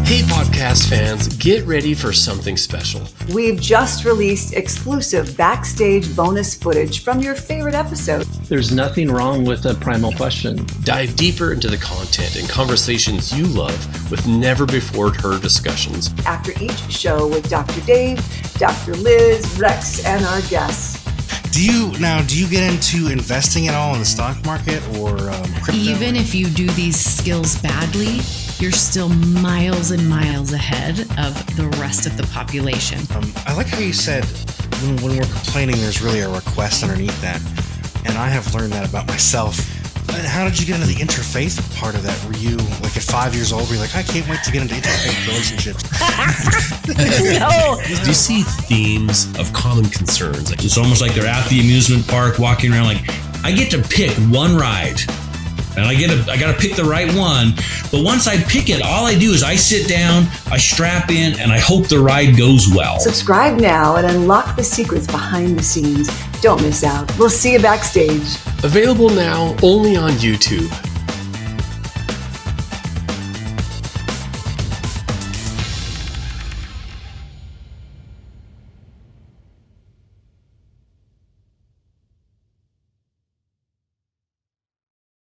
Hey podcast fans, get ready for something special. We've just released exclusive backstage bonus footage from your favorite episode. There's nothing wrong with a primal question. Dive deeper into the content and conversations you love with never before heard discussions. After each show with Dr. Dave, Dr. Liz, Rex, and our guests. Do you get into investing at all in the stock market or crypto? Even if you do these skills badly, you're still miles and miles ahead of the rest of the population. I like how you said when we're complaining, there's really a request underneath that. And I have learned that about myself. How did you get into the interfaith part of that? Were you like at 5 years old, were you like, I can't wait to get into interfaith relationships? No. Do you see themes of common concerns? It's almost like they're at the amusement park walking around like, I get to pick one ride. And I got to pick the right one. But once I pick it, all I do is I sit down, I strap in, and I hope the ride goes well. Subscribe now and unlock the secrets behind the scenes. Don't miss out. We'll see you backstage. Available now only on YouTube.